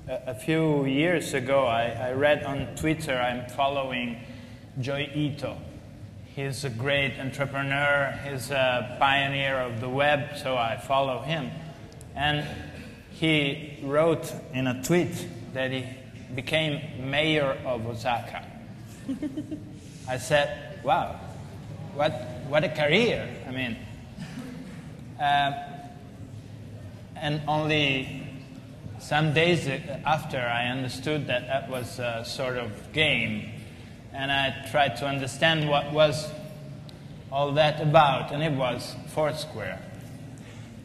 a few years ago, I read on Twitter, I'm following Joy Ito. He's a great entrepreneur, he's a pioneer of the web, so I follow him. And he wrote in a tweet that he became mayor of Osaka. I said, wow, what a career. I mean, and only some days after I understood that that was a sort of game. And I tried to understand what was all that about, and it was Foursquare.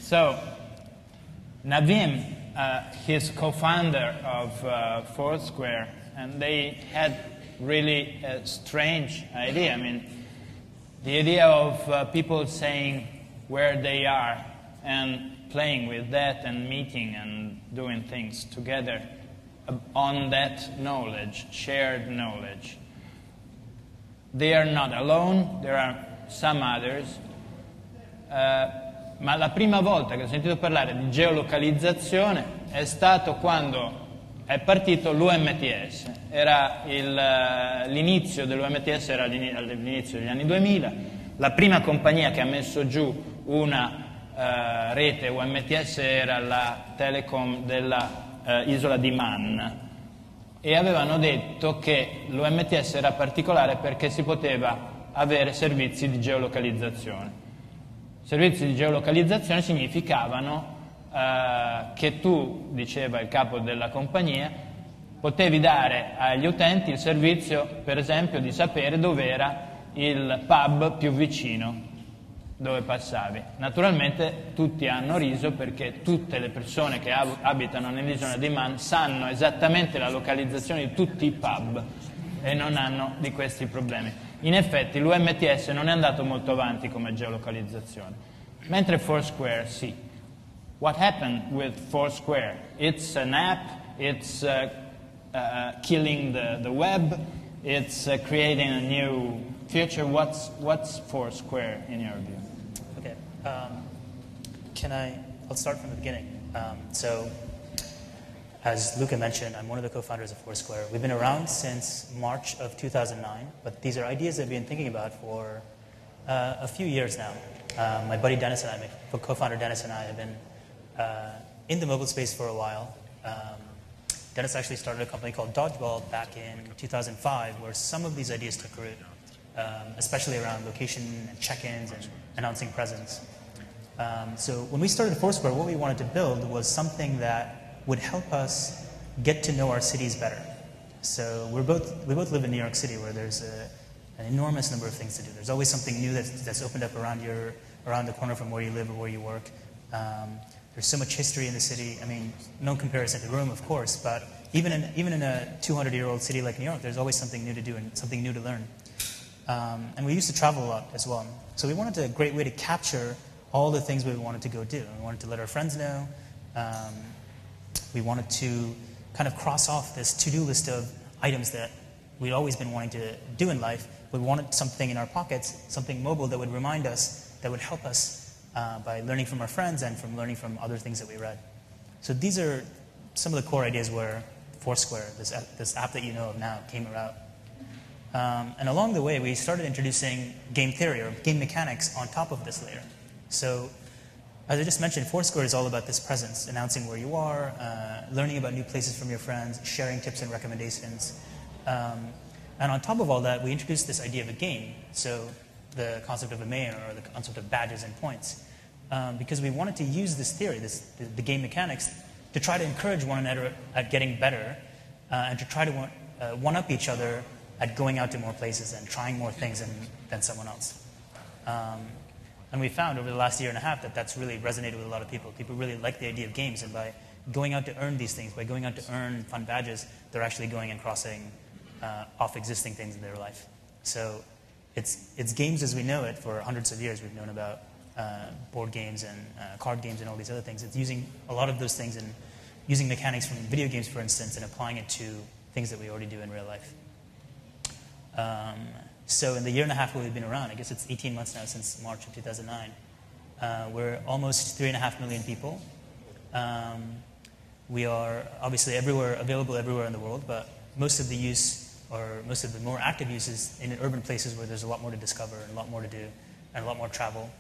So, Naveen, he's co-founder of Foursquare, and they had really a strange idea. I mean, the idea of people saying where they are and playing with that and meeting and doing things together on that knowledge, shared knowledge. They are not alone, there are some others, ma la prima volta che ho sentito parlare di geolocalizzazione è stato quando è partito l'UMTS. L'inizio dell'UMTS era all'inizio degli anni 2000, la prima compagnia che ha messo giù una rete UMTS era la Telecom della isola di Man, e avevano detto che l'UMTS era particolare perché si poteva avere servizi di geolocalizzazione. Servizi di geolocalizzazione significavano che tu, diceva il capo della compagnia, potevi dare agli utenti il servizio, per esempio, di sapere dove era il pub più vicino dove passavi. Naturalmente tutti hanno riso perché tutte le persone che abitano nell'isola di Man sanno esattamente la localizzazione di tutti i pub e non hanno di questi problemi. In effetti l'UMTS non è andato molto avanti come geolocalizzazione, mentre Foursquare sì. What happened with Foursquare? It's an app, it's killing the web, it's creating a new future. What's Foursquare in your view? Okay, I'll start from the beginning. So, as Luca mentioned, I'm one of the co-founders of Foursquare. We've been around since March of 2009, but these are ideas that we've been thinking about for a few years now. My buddy Dennis and I, my co-founder Dennis and I have been in the mobile space for a while. Dennis actually started a company called Dodgeball back in 2005, where some of these ideas took root, especially around location and check-ins and announcing presence. So when we started Foursquare, what we wanted to build was something that would help us get to know our cities better. So we both live in New York City, where there's an enormous number of things to do. There's always something new that's opened up around the corner from where you live or where you work. There's so much history in the city. I mean, no comparison to Rome, of course, but even in a 200-year-old city like New York, there's always something new to do and something new to learn. And we used to travel a lot as well. So we wanted a great way to capture all the things we wanted to go do. We wanted to let our friends know. We wanted to kind of cross off this to-do list of items that we'd always been wanting to do in life. We wanted something in our pockets, something mobile that would remind us, that would help us by learning from our friends and from learning from other things that we read. So these are some of the core ideas where Foursquare, this app that you know of now, came about. And along the way, we started introducing game theory or game mechanics on top of this layer. So, as I just mentioned, Foursquare is all about this presence, announcing where you are, learning about new places from your friends, sharing tips and recommendations. And on top of all that, we introduced this idea of a game. So, the concept of a mayor or the concept of badges and points. Because we wanted to use this theory, the game mechanics, to try to encourage one another at getting better and to try to one-up each other at going out to more places and trying more things than someone else. And we found over the last year and a half that that's really resonated with a lot of people. People really like the idea of games, and by going out to earn these things, by going out to earn fun badges, they're actually going and crossing off existing things in their life. So it's games as we know it. For hundreds of years we've known about board games and card games and all these other things. It's using a lot of those things and using mechanics from video games, for instance, and applying it to things that we already do in real life. So in the year and a half we've been around, I guess it's 18 months now since March of 2009, we're almost 3.5 million people. We are obviously available everywhere in the world, but most of the use, or most of the more active use, is in urban places where there's a lot more to discover and a lot more to do and a lot more travel.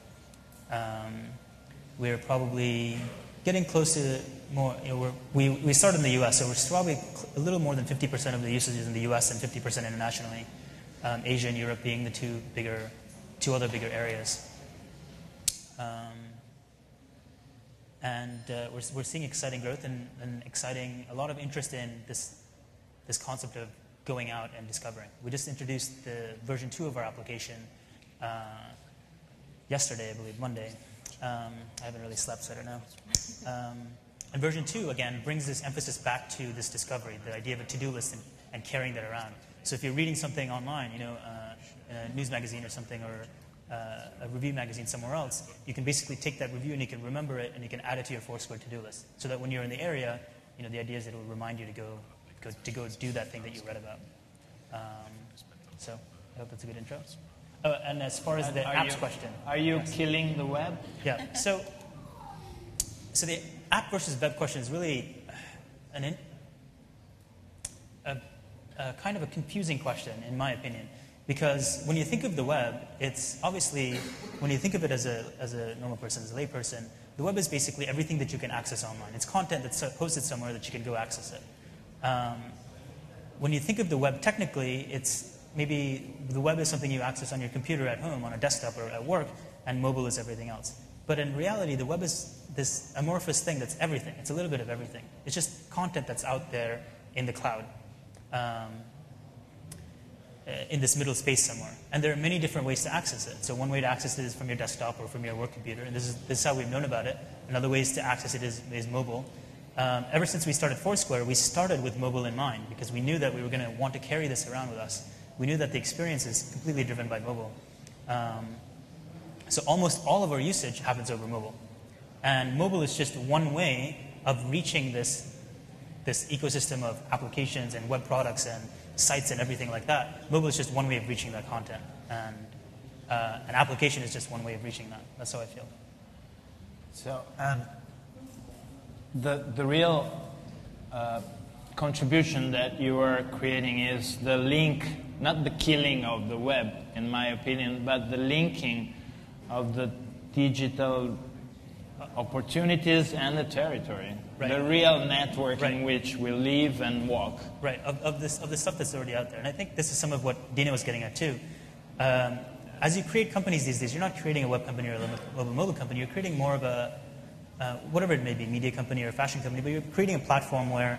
We're probably getting close to more, we started in the US, so we're probably a little more than 50% of the usage is in the US and 50% internationally. Asia and Europe being the two other bigger areas. We're seeing exciting growth and a lot of interest in this concept of going out and discovering. We just introduced the version 2 of our application yesterday, I believe, Monday. I haven't really slept, so I don't know. And version 2, again, brings this emphasis back to this discovery, the idea of a to-do list and carrying that around. So if you're reading something online, in a news magazine or something, or a review magazine somewhere else, you can basically take that review and you can remember it and you can add it to your Foursquare to-do list. So that when you're in the area, the idea is it will remind you to go do that thing that you read about. So I hope that's a good intro. Oh, and as far as the apps question. Are you killing the web? Yeah. So the app versus web question is really a kind of a confusing question, in my opinion. Because when you think of the web, it's obviously, when you think of it as a normal person, as a layperson, the web is basically everything that you can access online. It's content that's posted somewhere that you can go access it. When you think of the web technically, it's maybe the web is something you access on your computer at home, on a desktop, or at work, and mobile is everything else. But in reality, the web is this amorphous thing that's everything. It's a little bit of everything. It's just content that's out there in the cloud. In this middle space somewhere. And there are many different ways to access it. So one way to access it is from your desktop or from your work computer, and this is how we've known about it. Another way to access it is mobile. Ever since we started Foursquare, we started with mobile in mind because we knew that we were going to want to carry this around with us. We knew that the experience is completely driven by mobile. So almost all of our usage happens over mobile. And mobile is just one way of reaching this ecosystem of applications and web products and sites and everything like that. Mobile is just one way of reaching that content. And an application is just one way of reaching that. That's how I feel. So the real contribution that you are creating is the link, not the killing of the web, in my opinion, but the linking of the digital opportunities and the territory. Right. The real network in which we live and walk. Right, of the stuff that's already out there. And I think this is some of what Dina was getting at too. As you create companies these days, you're not creating a web company or a mobile company, you're creating more of a, whatever it may be, media company or a fashion company, but you're creating a platform where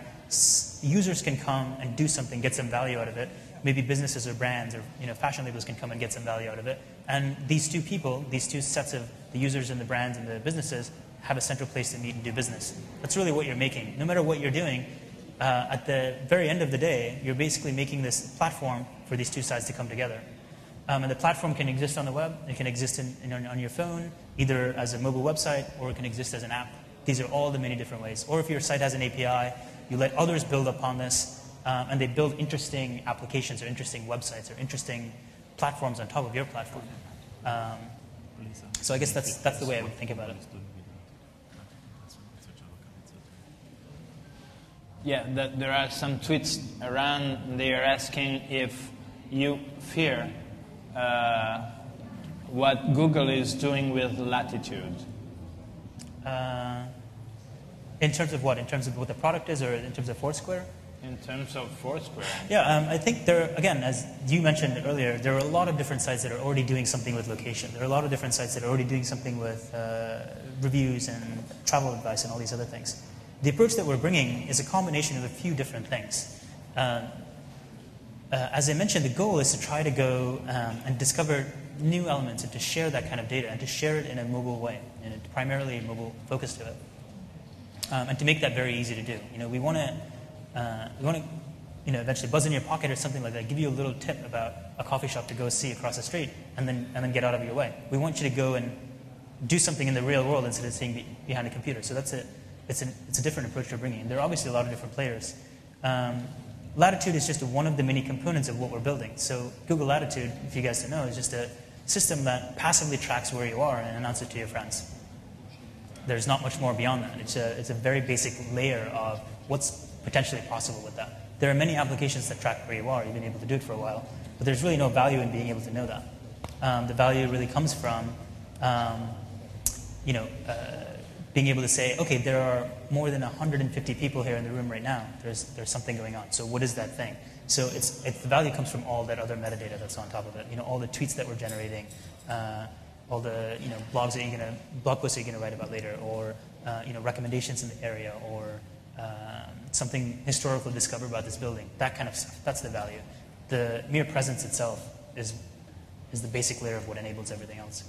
users can come and do something, get some value out of it. Maybe businesses or brands or fashion labels can come and get some value out of it. And these two people, these two sets of the users and the brands and the businesses have a central place to meet and do business. That's really what you're making. No matter what you're doing, at the very end of the day, you're basically making this platform for these two sides to come together. And the platform can exist on the web, it can exist on your phone, either as a mobile website, or it can exist as an app. These are all the many different ways. Or if your site has an API, you let others build upon this, and they build interesting applications or interesting websites or interesting platforms on top of your platform. So I guess that's the way I would think about it. Yeah, there are some tweets around. They are asking if you fear what Google is doing with Latitude. In terms of what? In terms of what the product is, or in terms of Foursquare? In terms of Foursquare. Yeah, I think again, as you mentioned earlier, there are a lot of different sites that are already doing something with location. There are a lot of different sites that are already doing something with reviews and travel advice and all these other things. The approach that we're bringing is a combination of a few different things. As I mentioned, the goal is to try to go and discover new elements and to share that kind of data and to share it in a mobile way, and primarily a mobile focus to it, and to make that very easy to do. We want to eventually buzz in your pocket or something like that, give you a little tip about a coffee shop to go see across the street, and then get out of your way. We want you to go and do something in the real world instead of sitting behind a computer. So that's it. It's a different approach we're bringing. There are obviously a lot of different players. Latitude is just one of the many components of what we're building. So Google Latitude, if you guys don't know, is just a system that passively tracks where you are and announces it to your friends. there's not much more beyond that. It's a very basic layer of what's potentially possible with that. There are many applications that track where you are. You've been able to do it for a while. But there's really no value in being able to know that. The value really comes from, being able to say, okay, there are more than 150 people here in the room right now. There's something going on. So what is that thing? So the value comes from all that other metadata that's on top of it. All the tweets that we're generating, all the blog posts that you're gonna write about later, or recommendations in the area, or something historical discovered about this building. That kind of stuff. That's the value. The mere presence itself is the basic layer of what enables everything else.